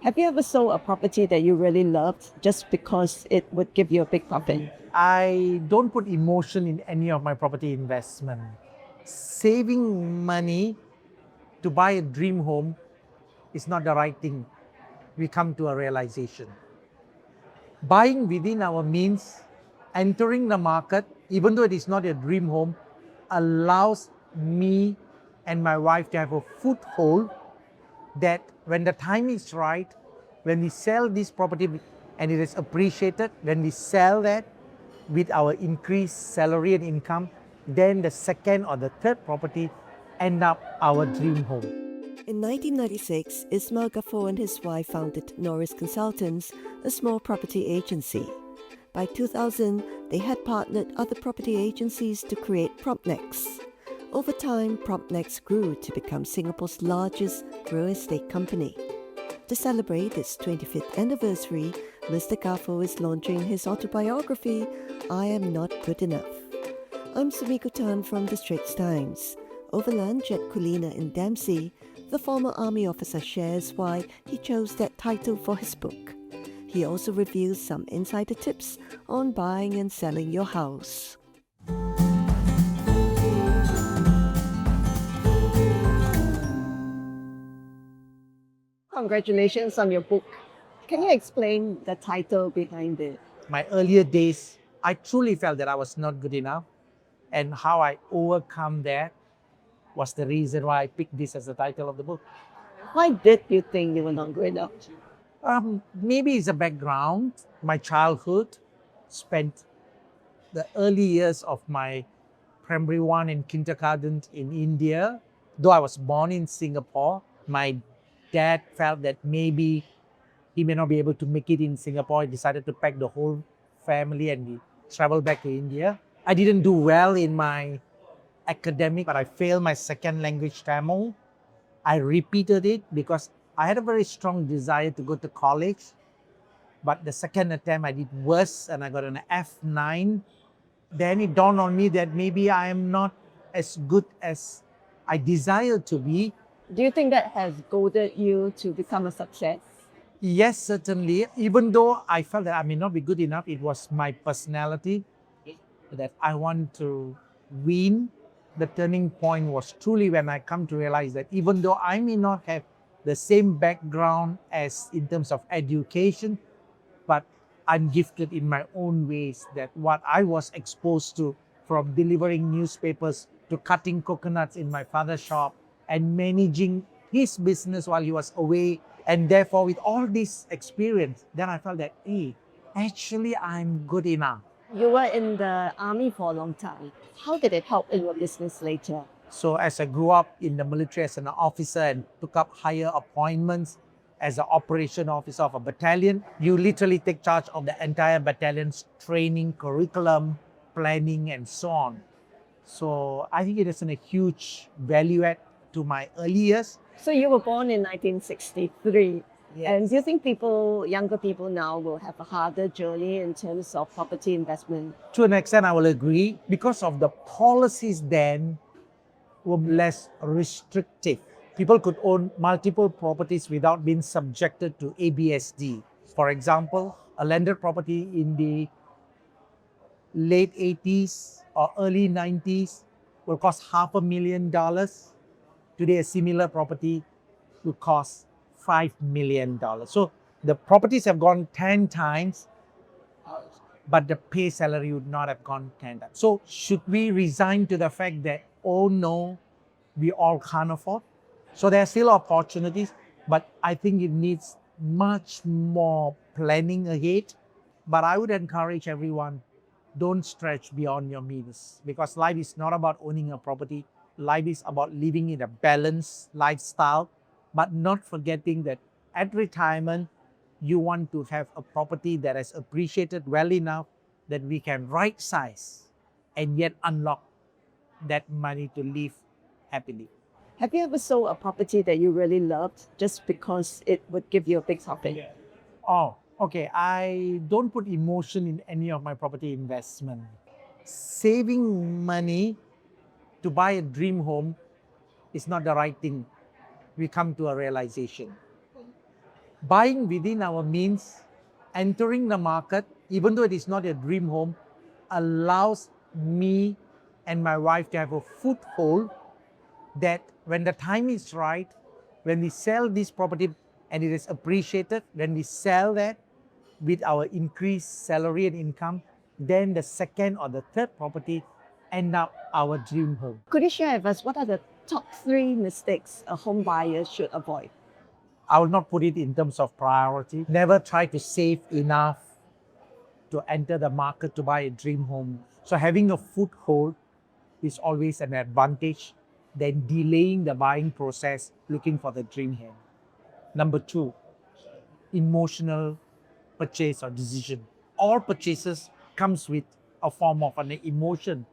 Have you ever sold a property that you really loved just because it would give you a big profit? I don't put emotion in any of my property investment. Saving money to buy a dream home is not the right thing. We come to a realization. Buying within our means, entering the market, even though it is not a dream home, allows me and my wife to have a foothold that when the time is right, when we sell this property and it is appreciated, when we sell that with our increased salary and income, then the second or the third property end up our dream home. In 1996, Ismail Gafoor and his wife founded Norris Consultants, a small property agency. By 2000, they had partnered other property agencies to create PropNex. Over time, PropNex grew to become Singapore's largest real estate company. To celebrate its 25th anniversary, Mr. Gafoor is launching his autobiography, I Am Not Good Enough. I'm Sumiko from the Straits Times. Over lunch at Kulina in Dempsey, the former army officer shares why he chose that title for his book. He also reveals some insider tips on buying and selling your house. Congratulations on your book. Can you explain the title behind it? My earlier days, I truly felt that I was not good enough, and how I overcome that was the reason why I picked this as the title of the book. Why did you think you were not good enough? Maybe it's a background. My childhood spent the early years of my primary one and kindergarten in India. Though I was born in Singapore, my dad felt that maybe he may not be able to make it in Singapore. He decided to pack the whole family and we traveled back to India. I didn't do well in my academic, but I failed my second language Tamil. I repeated it because I had a very strong desire to go to college. But the second attempt I did worse and I got an F9. Then it dawned on me that maybe I am not as good as I desire to be. Do you think that has goaded you to become a success? Yes, certainly. Even though I felt that I may not be good enough, it was my personality that I want to win. The turning point was truly when I come to realize that even though I may not have the same background as in terms of education, but I'm gifted in my own ways, that what I was exposed to, from delivering newspapers to cutting coconuts in my father's shop and managing his business while he was away. And therefore, with all this experience, then I felt that, hey, actually I'm good enough. You were in the army for a long time. How did it help in your business later? So as I grew up in the military as an officer and took up higher appointments as an operation officer of a battalion, you literally take charge of the entire battalion's training, curriculum, planning, and so on. So I think it is a huge value add to my early years. So you were born in 1963. Yes. And do you think younger people now will have a harder journey in terms of property investment? To an extent, I will agree, because of the policies then were less restrictive. People could own multiple properties without being subjected to ABSD. For example, a landed property in the late 80s or early 90s will cost $500,000. Today, a similar property would cost $5 million. So the properties have gone 10 times, but the pay salary would not have gone 10 times. So should we resign to the fact that, oh no, we all can't afford? So there are still opportunities, but I think it needs much more planning ahead. But I would encourage everyone, don't stretch beyond your means, because life is not about owning a property. Life is about living in a balanced lifestyle, but not forgetting that at retirement, you want to have a property that is appreciated well enough that we can right size and yet unlock that money to live happily. Have you ever sold a property that you really loved just because it would give you a big profit? Oh, okay. I don't put emotion in any of my property investment. Saving money to buy a dream home is not the right thing. We come to a realization. Buying within our means, entering the market, even though it is not a dream home, allows me and my wife to have a foothold that when the time is right, when we sell this property and it is appreciated, when we sell that with our increased salary and income, then the second or the third property end up our dream home. Could you share with us what are the top 3 mistakes a home buyer should avoid? I will not put it in terms of priority. Never try to save enough to enter the market to buy a dream home. So having a foothold is always an advantage than delaying the buying process looking for the dream home. Number 2, emotional purchase or decision. All purchases comes with a form of an emotion,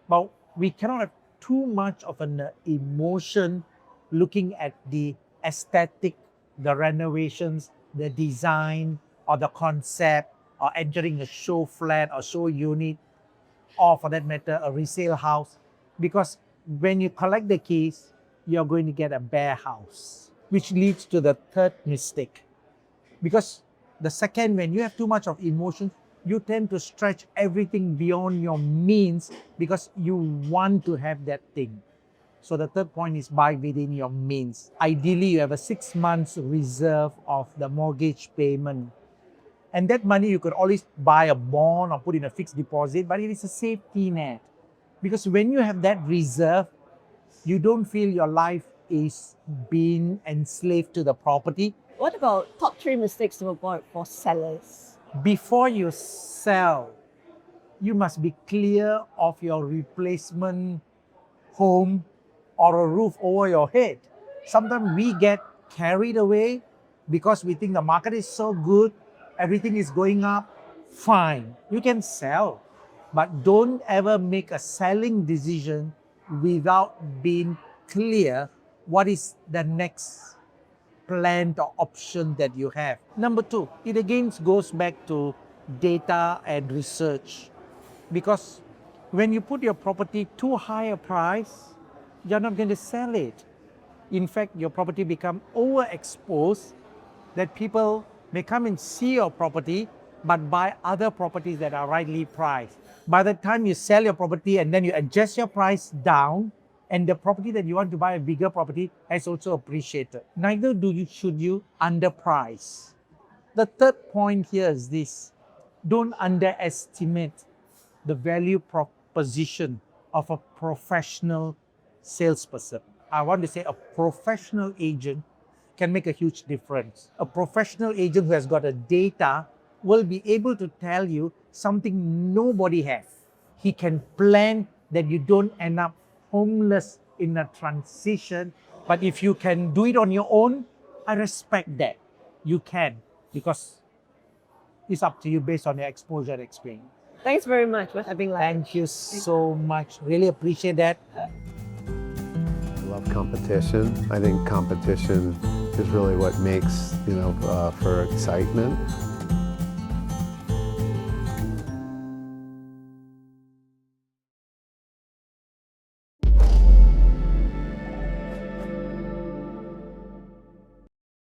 but we cannot have too much of an emotion looking at the aesthetic, the renovations, the design, or the concept, or entering a show flat or show unit, or for that matter, a resale house. Because when you collect the keys, you're going to get a bare house, which leads to the third mistake. Because the second, when you have too much of emotion, you tend to stretch everything beyond your means because you want to have that thing. So the third point is buy within your means. Ideally, you have a 6 months reserve of the mortgage payment. And that money you could always buy a bond or put in a fixed deposit, but it is a safety net. Because when you have that reserve, you don't feel your life is being enslaved to the property. What about top 3 mistakes to avoid for sellers? Before you sell, you must be clear of your replacement home or a roof over your head. Sometimes we get carried away because we think the market is so good, everything is going up. Fine, you can sell, but don't ever make a selling decision without being clear what is the next plan or option that you have. Number 2, it again goes back to data and research, because when you put your property too high a price, you're not going to sell it. In fact, your property become overexposed that people may come and see your property but buy other properties that are rightly priced. By the time you sell your property and then you adjust your price down, and the property that you want to buy, a bigger property, has also appreciated. Neither should you underprice. The third point here is this: don't underestimate the value proposition of a professional salesperson. I want to say a professional agent can make a huge difference. A professional agent who has got a data will be able to tell you something nobody has. He can plan that you don't end up homeless in a transition. But if you can do it on your own, I respect that. You can, because it's up to you based on your exposure and experience. Thanks very much for having lunch. Thank you so much. Really appreciate that. I love competition. I think competition is really what makes, for excitement.